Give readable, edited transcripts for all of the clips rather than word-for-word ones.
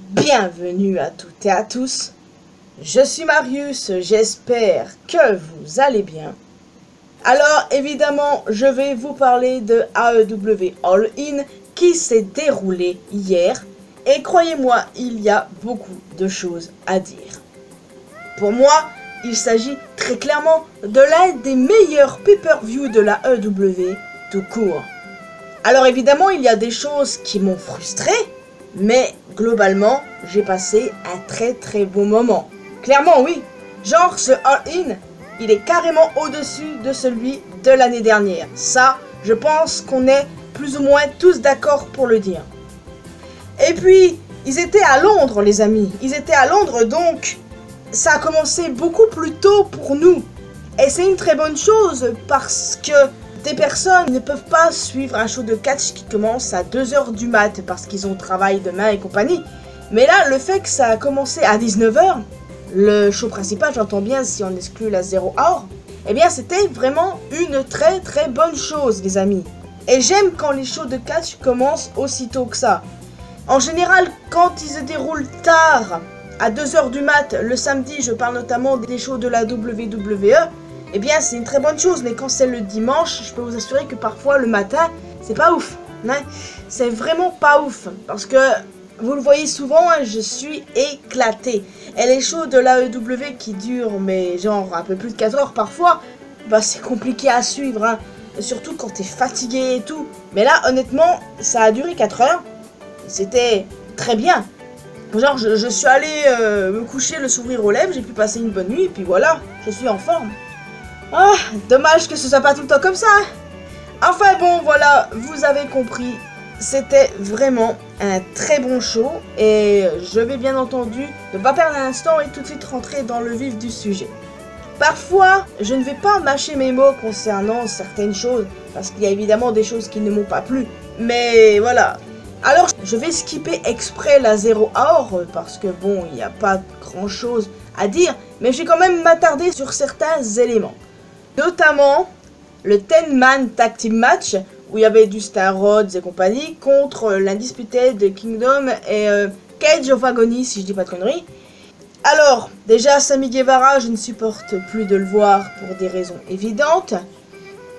Bienvenue à toutes et à tous, je suis Marius, j'espère que vous allez bien. Alors évidemment, je vais vous parler de AEW All In qui s'est déroulé hier. Et croyez-moi, il y a beaucoup de choses à dire. Pour moi, il s'agit très clairement de l'un des meilleurs pay-per-view de la AEW tout court. Alors évidemment, il y a des choses qui m'ont frustré, mais globalement, j'ai passé un très bon moment. Clairement oui, genre ce All-In, il est carrément au-dessus de celui de l'année dernière. Ça, je pense qu'on est plus ou moins tous d'accord pour le dire. Et puis, ils étaient à Londres les amis, ils étaient à Londres donc ça a commencé beaucoup plus tôt pour nous. Et c'est une très bonne chose parce que des personnes ne peuvent pas suivre un show de catch qui commence à 2 h du mat parce qu'ils ont travail demain et compagnie. Mais là, le fait que ça a commencé à 19 h, le show principal, j'entends bien si on exclut la 0 Hour, eh bien c'était vraiment une très bonne chose les amis. Et j'aime quand les shows de catch commencent aussitôt que ça. En général, quand ils se déroulent tard, à 2 h du mat, le samedi, je parle notamment des shows de la WWE, eh bien c'est une très bonne chose, mais quand c'est le dimanche, je peux vous assurer que parfois le matin, c'est pas ouf. Hein, c'est vraiment pas ouf, parce que vous le voyez souvent, hein, je suis éclaté. Et les shows de l'AEW qui durent, mais genre un peu plus de 4 heures parfois, bah c'est compliqué à suivre, hein, surtout quand t'es fatigué et tout. Mais là, honnêtement, ça a duré 4 heures, c'était très bien. Genre, je suis allé me coucher, le sourire aux lèvres, j'ai pu passer une bonne nuit, et puis voilà, je suis en forme. Ah, dommage que ce soit pas tout le temps comme ça. Enfin bon, voilà, vous avez compris. C'était vraiment un très bon show. Et je vais bien entendu ne pas perdre un instant et tout de suite rentrer dans le vif du sujet. Parfois, je ne vais pas mâcher mes mots concernant certaines choses. Parce qu'il y a évidemment des choses qui ne m'ont pas plu. Mais voilà. Alors, je vais skipper exprès la 0 Hour. Parce que bon, il n'y a pas grand chose à dire. Mais je vais quand même m'attarder sur certains éléments. Notamment le 10-man tag team match où il y avait Dustin Rhodes et compagnie contre l'Undisputed Kingdom et Cage of Agony si je dis pas de conneries. Alors, déjà Sammy Guevara, je ne supporte plus de le voir pour des raisons évidentes.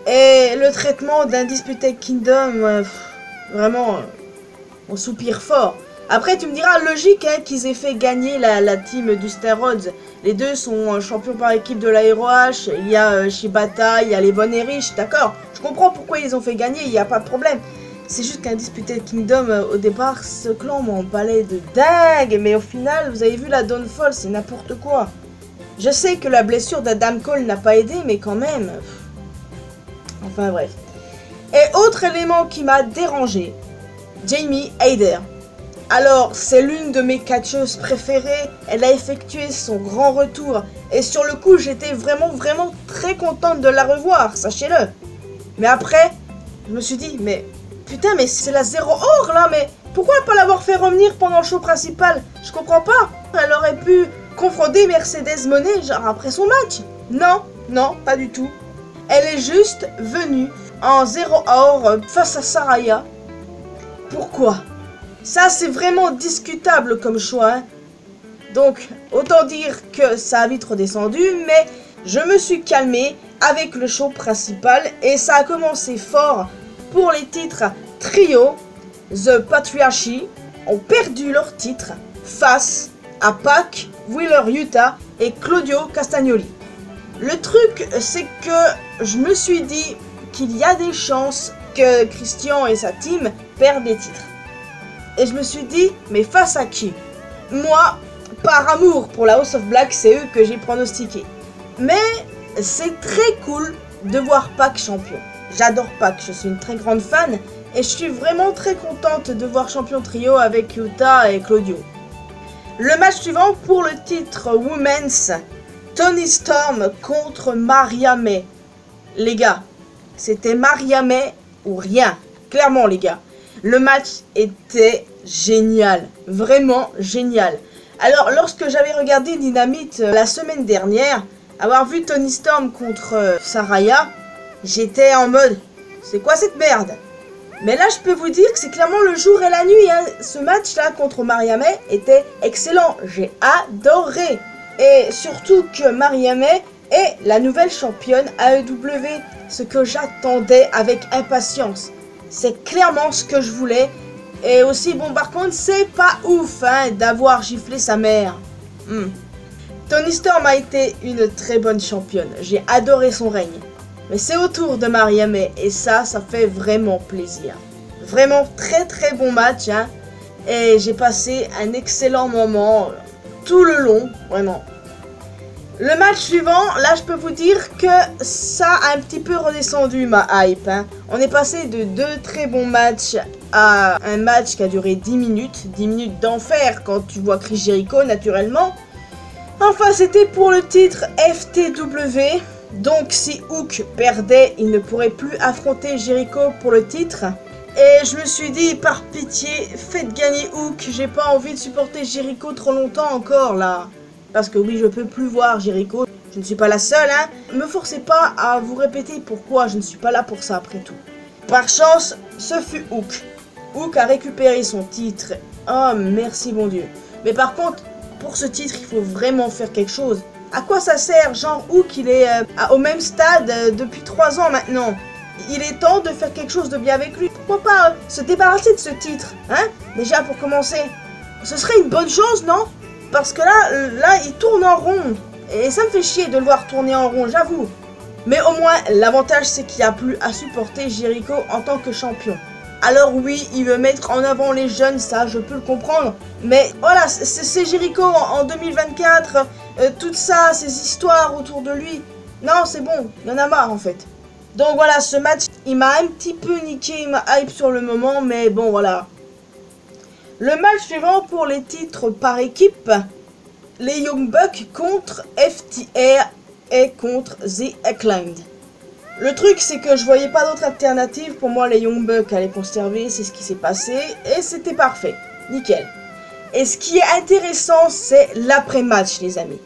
Et le traitement d'Undisputed Kingdom, vraiment, on soupire fort. Après, tu me diras, logique hein, qu'ils aient fait gagner la team Dustin Rhodes. Les deux sont champions par équipe de la ROH. Il y a Shibata, il y a les Von Erich, d'accord. Je comprends pourquoi ils ont fait gagner, il n'y a pas de problème. C'est juste qu'un Disputed Kingdom, au départ, ce clan m'emballait de dingue. Mais au final, vous avez vu la downfall, c'est n'importe quoi. Je sais que la blessure d'Adam Cole n'a pas aidé, mais quand même. Enfin bref. Et autre élément qui m'a dérangé, Jamie Hayter. Alors, c'est l'une de mes catcheuses préférées, elle a effectué son grand retour, et sur le coup, j'étais vraiment très contente de la revoir, sachez-le. Mais après, je me suis dit, mais putain, mais c'est la 0 Hour là, mais pourquoi pas l'avoir fait revenir pendant le show principal? Je comprends pas. Elle aurait pu confronter Mercedes Moné, genre après son match. Non, pas du tout. Elle est juste venue en 0 Hour face à Saraya. Pourquoi? Ça, c'est vraiment discutable comme choix. Hein. Donc, autant dire que ça a vite redescendu, mais je me suis calmé avec le show principal et ça a commencé fort pour les titres trio. The Patriarchy ont perdu leur titre face à Pac, Wheeler Yuta et Claudio Castagnoli. Le truc, c'est que je me suis dit qu'il y a des chances que Christian et sa team perdent les titres. Et je me suis dit, mais face à qui? Moi, par amour pour la House of Black, c'est eux que j'ai pronostiqué. Mais c'est très cool de voir Pac champion. J'adore Pac, je suis une très grande fan. Et je suis vraiment très contente de voir champion trio avec Yuta et Claudio. Le match suivant pour le titre Women's, Toni Storm contre Maria May. Les gars, c'était Maria May ou rien. Clairement les gars. Le match était génial, vraiment génial. Alors, lorsque j'avais regardé Dynamite la semaine dernière, avoir vu Toni Storm contre Saraya, j'étais en mode, c'est quoi cette merde? Mais là, je peux vous dire que c'est clairement le jour et la nuit. Hein. Ce match-là contre Mariamé était excellent. J'ai adoré. Et surtout que Mariamé est la nouvelle championne AEW. Ce que j'attendais avec impatience. C'est clairement ce que je voulais. Et aussi, bon, par contre, c'est pas ouf hein, d'avoir giflé sa mère. Toni Storm a été une très bonne championne. J'ai adoré son règne. Mais c'est au tour de Mariamé et ça fait vraiment plaisir. Vraiment très très bon match. Hein. Et j'ai passé un excellent moment tout le long, vraiment. Le match suivant, là je peux vous dire que ça a un petit peu redescendu ma hype. Hein. On est passé de 2 très bons matchs à un match qui a duré 10 minutes. 10 minutes d'enfer quand tu vois Chris Jericho naturellement. Enfin c'était pour le titre FTW. Donc si Hook perdait, il ne pourrait plus affronter Jericho pour le titre. Et je me suis dit, par pitié, faites gagner Hook. J'ai pas envie de supporter Jericho trop longtemps encore là. Parce que oui, je peux plus voir Jericho. Je ne suis pas la seule, hein. Ne me forcez pas à vous répéter pourquoi je ne suis pas là pour ça après tout. Par chance, ce fut Hook. Hook a récupéré son titre. Oh, merci bon Dieu. Mais par contre, pour ce titre, il faut vraiment faire quelque chose. À quoi ça sert? Genre Hook, il est au même stade depuis 3 ans maintenant. Il est temps de faire quelque chose de bien avec lui. Pourquoi pas se débarrasser de ce titre, hein? Déjà pour commencer. Ce serait une bonne chose, non? Parce que là, il tourne en rond. Et ça me fait chier de le voir tourner en rond, j'avoue. Mais au moins, l'avantage, c'est qu'il n'y a plus à supporter Jericho en tant que champion. Alors oui, il veut mettre en avant les jeunes, ça, je peux le comprendre. Mais voilà, c'est Jericho en 2024, tout ça, ces histoires autour de lui. Non, c'est bon, il y en a marre en fait. Donc voilà, ce match, il m'a un petit peu niqué ma hype sur le moment, mais bon, voilà. Le match suivant pour les titres par équipe, les Young Bucks contre FTR et contre The Acclaimed. Le truc, c'est que je voyais pas d'autre alternative. Pour moi, les Young Bucks allaient conserver, c'est ce qui s'est passé, et c'était parfait. Nickel. Et ce qui est intéressant, c'est l'après-match, les amis.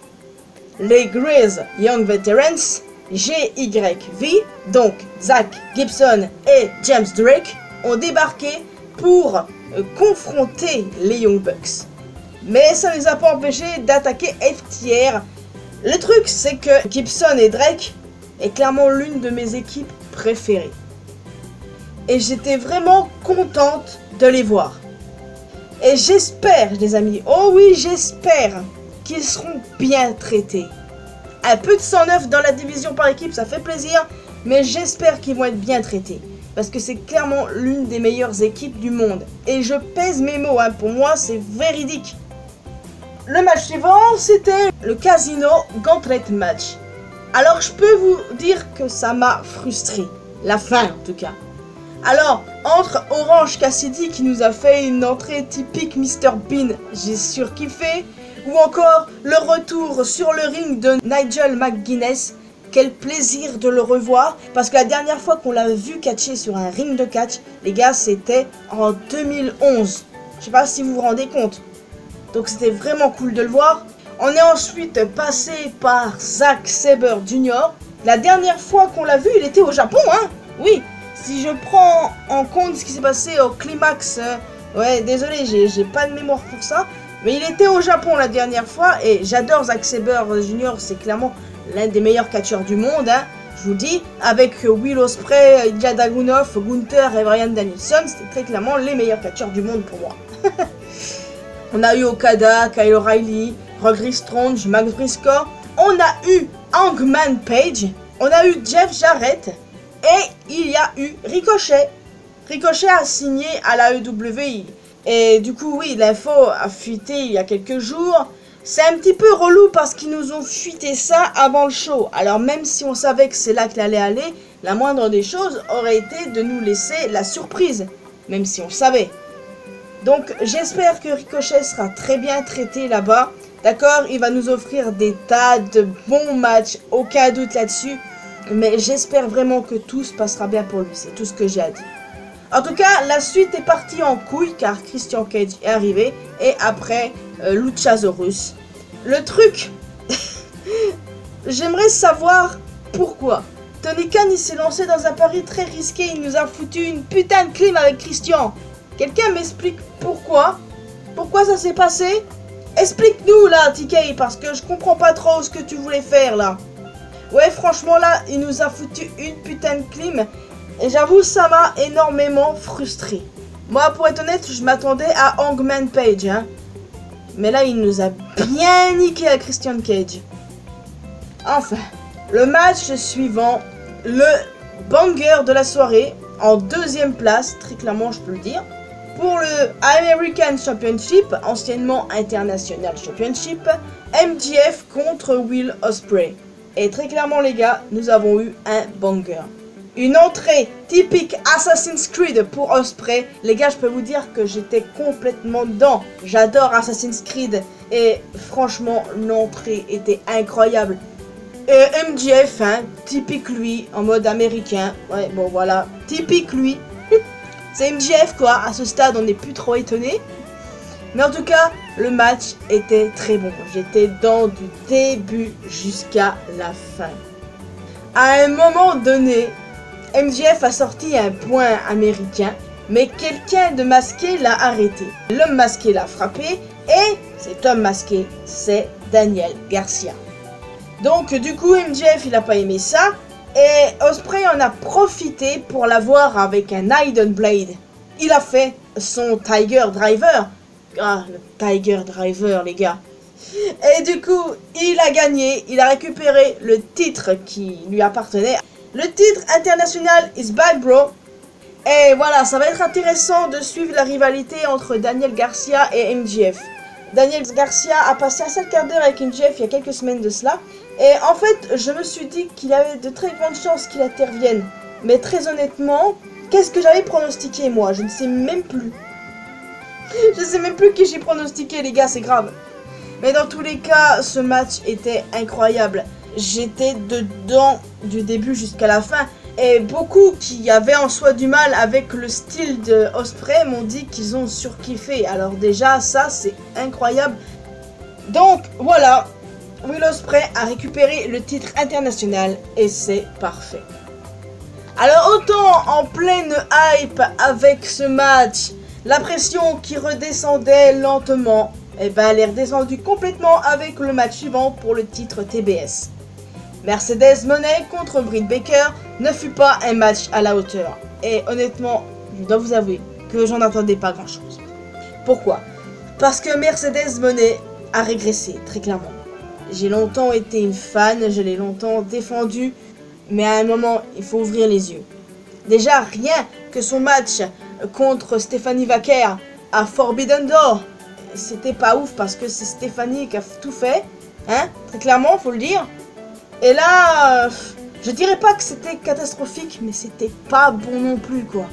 Les Grizz Young Veterans, GYV, donc Zach Gibson et James Drake, ont débarqué pour confronter les Young Bucks. Mais ça ne les a pas empêchés d'attaquer FTR. Le truc, c'est que Gibson et Drake est clairement l'une de mes équipes préférées. Et j'étais vraiment contente de les voir. Et j'espère, les amis, oh oui, j'espère qu'ils seront bien traités. Un peu de 109 dans la division par équipe, ça fait plaisir, mais j'espère qu'ils vont être bien traités. Parce que c'est clairement l'une des meilleures équipes du monde. Et je pèse mes mots, hein, pour moi c'est véridique. Le match suivant, c'était le Casino Gauntlet match. Alors je peux vous dire que ça m'a frustré. La fin en tout cas. Alors, entre Orange Cassidy qui nous a fait une entrée typique Mr Bean, j'ai surkiffé. Ou encore le retour sur le ring de Nigel McGuinness. Quel plaisir de le revoir. Parce que la dernière fois qu'on l'a vu catcher sur un ring de catch, les gars, c'était en 2011. Je sais pas si vous vous rendez compte. Donc c'était vraiment cool de le voir. On est ensuite passé par Zack Sabre Jr. La dernière fois qu'on l'a vu, il était au Japon, hein. Oui, si je prends en compte ce qui s'est passé au Climax, ouais, désolé, j'ai pas de mémoire pour ça. Mais il était au Japon la dernière fois et j'adore Zack Sabre Jr. C'est clairement l'un des meilleurs catcheurs du monde, hein. Je vous dis, avec Will Ospreay, Ilya Dragunov, Gunther et Bryan Danielson, c'était très clairement les meilleurs catcheurs du monde pour moi. On a eu Okada, Kyle O'Reilly, Roderick Strong, Max Briscoe. On a eu Hangman Page. On a eu Jeff Jarrett. Et il y a eu Ricochet. Ricochet a signé à la AEW. Et du coup, oui, l'info a fuité il y a quelques jours. C'est un petit peu relou parce qu'ils nous ont fuité ça avant le show. Alors même si on savait que c'est là qu'il allait aller, la moindre des choses aurait été de nous laisser la surprise. Même si on savait. Donc j'espère que Ricochet sera très bien traité là-bas. D'accord, il va nous offrir des tas de bons matchs, aucun doute là-dessus. Mais j'espère vraiment que tout se passera bien pour lui, c'est tout ce que j'ai à dire. En tout cas, la suite est partie en couille car Christian Cage est arrivé. Et après, Luchasaurus. Le truc, j'aimerais savoir pourquoi. Tony Khan, il s'est lancé dans un pari très risqué. Il nous a foutu une putain de clim avec Christian. Quelqu'un m'explique pourquoi? Pourquoi ça s'est passé? Explique-nous là, TK, parce que je comprends pas trop ce que tu voulais faire là. Ouais, franchement là, il nous a foutu une putain de clim. Et j'avoue, ça m'a énormément frustré. Moi, pour être honnête, je m'attendais à Hangman Page, hein. Mais là, il nous a bien niqué à Christian Cage. Enfin, le match suivant, le banger de la soirée, en deuxième place, très clairement, je peux le dire. Pour le American Championship, anciennement International Championship, MJF contre Will Ospreay. Et très clairement les gars, nous avons eu un banger. Une entrée typique Assassin's Creed pour Ospreay. Les gars, je peux vous dire que j'étais complètement dedans. J'adore Assassin's Creed. Et franchement, l'entrée était incroyable. Et MJF, hein, typique lui, en mode américain. Ouais, bon voilà, typique lui. C'est MJF quoi, à ce stade on n'est plus trop étonné. Mais en tout cas, le match était très bon. J'étais dans du début jusqu'à la fin. À un moment donné, MJF a sorti un point américain, mais quelqu'un de masqué l'a arrêté. L'homme masqué l'a frappé, et cet homme masqué, c'est Daniel Garcia. Donc du coup, MJF il a pas aimé ça. Et Ospreay en a profité pour l'avoir avec un Hidden Blade. Il a fait son Tiger Driver. Ah, le Tiger Driver, les gars. Et du coup, il a gagné. Il a récupéré le titre qui lui appartenait. Le titre international is back, bro. Et voilà, ça va être intéressant de suivre la rivalité entre Daniel Garcia et MJF. Daniel Garcia a passé un sale quart d'heure avec MJF il y a quelques semaines de cela. Et en fait, je me suis dit qu'il avait de très grandes chances qu'il intervienne. Mais très honnêtement, qu'est-ce que j'avais pronostiqué moi? Je ne sais même plus. Je sais même plus qui j'ai pronostiqué les gars, c'est grave. Mais dans tous les cas, ce match était incroyable. J'étais dedans du début jusqu'à la fin. Et beaucoup qui avaient en soi du mal avec le style de Ospreay m'ont dit qu'ils ont surkiffé. Alors déjà, ça c'est incroyable. Donc voilà, Will Ospreay a récupéré le titre international et c'est parfait. Alors autant en pleine hype avec ce match, la pression qui redescendait lentement, et ben elle est redescendue complètement avec le match suivant pour le titre TBS. Mercedes Moné contre Britt Baker ne fut pas un match à la hauteur. Et honnêtement, je dois vous avouer que j'en attendais pas grand chose. Pourquoi? Parce que Mercedes Moné a régressé, très clairement. J'ai longtemps été une fan, je l'ai longtemps défendue, mais à un moment, il faut ouvrir les yeux. Déjà, rien que son match contre Stephanie Vaquer à Forbidden Door, c'était pas ouf parce que c'est Stephanie qui a tout fait, hein, très clairement, faut le dire. Et là, je dirais pas que c'était catastrophique, mais c'était pas bon non plus, quoi.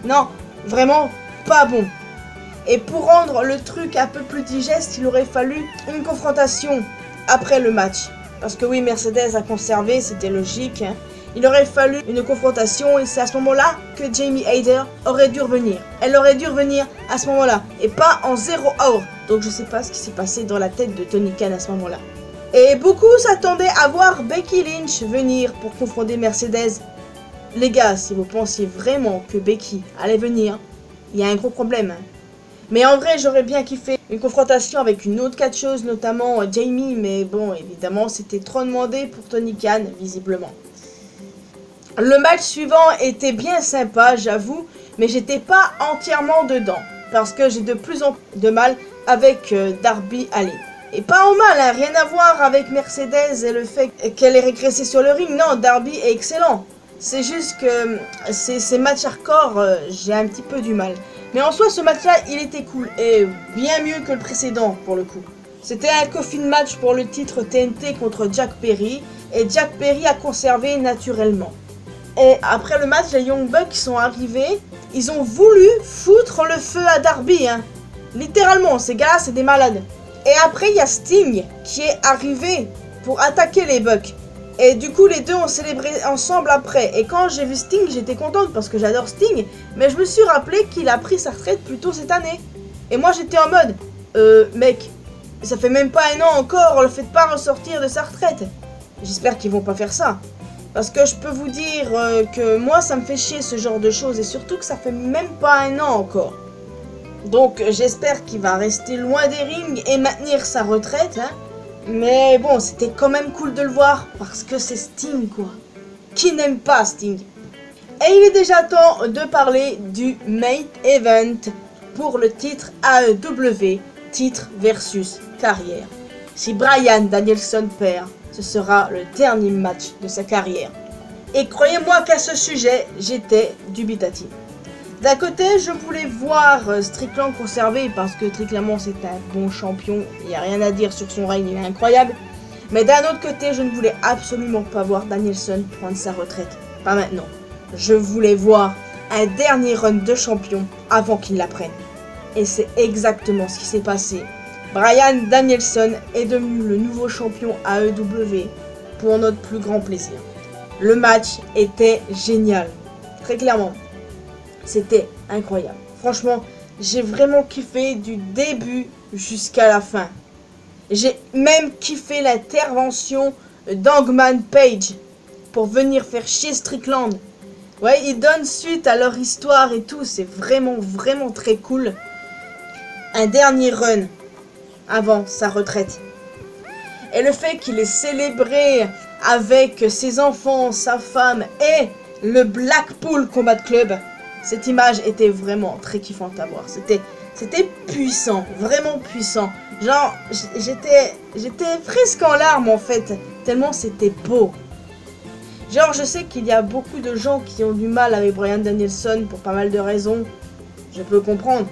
Non, vraiment pas bon. Et pour rendre le truc un peu plus digeste, il aurait fallu une confrontation après le match. Parce que oui, Mercedes a conservé, c'était logique, hein. Il aurait fallu une confrontation et c'est à ce moment-là que Jamie Hayter aurait dû revenir. Elle aurait dû revenir à ce moment-là et pas en 0 heure. Donc je sais pas ce qui s'est passé dans la tête de Tony Khan à ce moment-là. Et beaucoup s'attendaient à voir Becky Lynch venir pour confronter Mercedes. Les gars, si vous pensiez vraiment que Becky allait venir, il y a un gros problème. Mais en vrai, j'aurais bien kiffé une confrontation avec une autre catcheuse, notamment Jamie. Mais bon, évidemment, c'était trop demandé pour Tony Khan, visiblement. Le match suivant était bien sympa, j'avoue, mais j'étais pas entièrement dedans. Parce que j'ai de plus en plus de mal avec Darby Allin. Et pas en mal, hein, rien à voir avec Mercedes et le fait qu'elle est régressée sur le ring. Non, Darby est excellent. C'est juste que ces matchs hardcore, j'ai un petit peu du mal. Mais en soi, ce match-là, il était cool. Et bien mieux que le précédent, pour le coup. C'était un coffin match pour le titre TNT contre Jack Perry. Et Jack Perry a conservé naturellement. Et après le match, les Young Bucks sont arrivés. Ils ont voulu foutre le feu à Darby, hein. Littéralement, ces gars-là, c'est des malades. Et après, il y a Sting qui est arrivé pour attaquer les Bucks. Et du coup, les deux ont célébré ensemble après. Et quand j'ai vu Sting, j'étais contente parce que j'adore Sting. Mais je me suis rappelé qu'il a pris sa retraite plus tôt cette année. Et moi, j'étais en mode, mec, ça fait même pas un an encore, le faites pas ressortir de sa retraite. J'espère qu'ils vont pas faire ça. Parce que je peux vous dire que moi, ça me fait chier ce genre de choses. Et surtout que ça fait même pas un an encore. Donc, j'espère qu'il va rester loin des rings et maintenir sa retraite. Hein. Mais bon, c'était quand même cool de le voir. Parce que c'est Sting, quoi. Qui n'aime pas Sting? Et il est déjà temps de parler du Main Event pour le titre AEW, titre versus carrière. Si Bryan Danielson perd, ce sera le dernier match de sa carrière. Et croyez-moi qu'à ce sujet, j'étais dubitatif. D'un côté, je voulais voir Strickland conservé parce que très clairement c'est un bon champion. Il n'y a rien à dire sur son règne, il est incroyable. Mais d'un autre côté, je ne voulais absolument pas voir Danielson prendre sa retraite. Pas maintenant. Je voulais voir un dernier run de champion avant qu'il la prenne. Et c'est exactement ce qui s'est passé. Bryan Danielson est devenu le nouveau champion AEW pour notre plus grand plaisir. Le match était génial. Très clairement. C'était incroyable. Franchement, j'ai vraiment kiffé du début jusqu'à la fin. J'ai même kiffé l'intervention d'Hangman Page pour venir faire chier Strickland. Ouais, ils donnent suite à leur histoire et tout. C'est vraiment, vraiment très cool. Un dernier run avant sa retraite. Et le fait qu'il ait célébré avec ses enfants, sa femme et le Blackpool Combat Club, cette image était vraiment très kiffante à voir. C'était puissant, vraiment puissant. Genre, j'étais presque en larmes en fait, tellement c'était beau. Genre, je sais qu'il y a beaucoup de gens qui ont du mal avec Bryan Danielson pour pas mal de raisons. Je peux comprendre.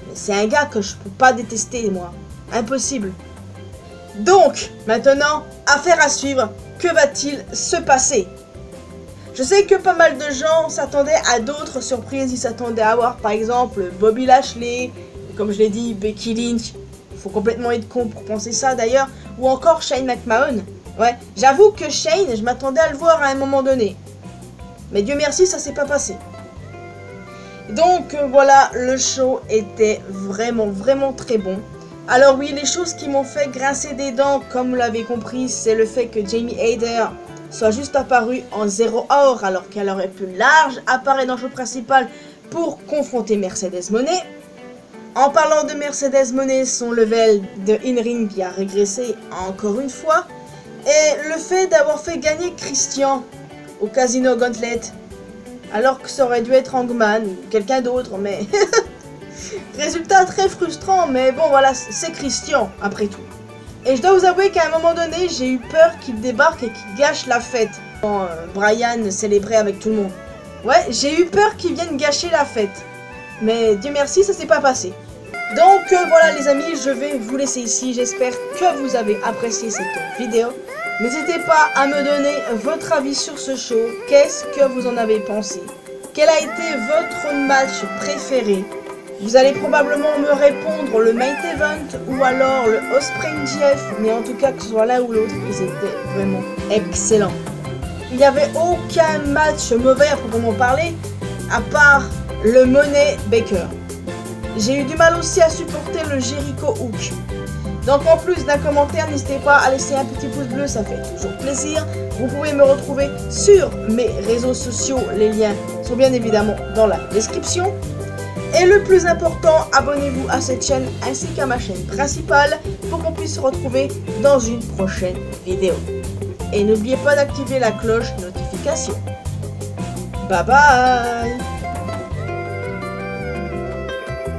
Mais c'est un gars que je peux pas détester, moi. Impossible. Donc, maintenant, affaire à suivre. Que va-t-il se passer? Je sais que pas mal de gens s'attendaient à d'autres surprises. Ils s'attendaient à voir, par exemple, Bobby Lashley, comme je l'ai dit, Becky Lynch. Il faut complètement être con pour penser ça, d'ailleurs. Ou encore Shane McMahon. Ouais, j'avoue que Shane, je m'attendais à le voir à un moment donné. Mais Dieu merci, ça s'est pas passé. Donc voilà, le show était vraiment, vraiment très bon. Alors oui, les choses qui m'ont fait grincer des dents, comme vous l'avez compris, c'est le fait que Jamie Hayter soit juste apparue en 0 Hour, alors qu'elle aurait pu large apparaître dans le show principal pour confronter Mercedes Moné. En parlant de Mercedes Moné, son level de in-ring a régressé encore une fois. Et le fait d'avoir fait gagner Christian au Casino Gauntlet, alors que ça aurait dû être Hangman ou quelqu'un d'autre, mais... Résultat très frustrant, mais bon voilà, c'est Christian après tout. Et je dois vous avouer qu'à un moment donné, j'ai eu peur qu'il débarque et qu'il gâche la fête. Quand Bryan célébrait avec tout le monde. Ouais, j'ai eu peur qu'il vienne gâcher la fête. Mais Dieu merci, ça s'est pas passé. Donc voilà les amis, je vais vous laisser ici. J'espère que vous avez apprécié cette vidéo. N'hésitez pas à me donner votre avis sur ce show. Qu'est-ce que vous en avez pensé? Quel a été votre match préféré? Vous allez probablement me répondre le Main Event ou alors le Ospreay MJF. Mais en tout cas, que ce soit l'un ou l'autre, ils étaient vraiment excellents. Il n'y avait aucun match mauvais à proprement parler, à part le Money Baker. J'ai eu du mal aussi à supporter le Jericho Hook. Donc en plus d'un commentaire, n'hésitez pas à laisser un petit pouce bleu, ça fait toujours plaisir. Vous pouvez me retrouver sur mes réseaux sociaux, les liens sont bien évidemment dans la description. Et le plus important, abonnez-vous à cette chaîne ainsi qu'à ma chaîne principale pour qu'on puisse se retrouver dans une prochaine vidéo. Et n'oubliez pas d'activer la cloche notification. Bye bye!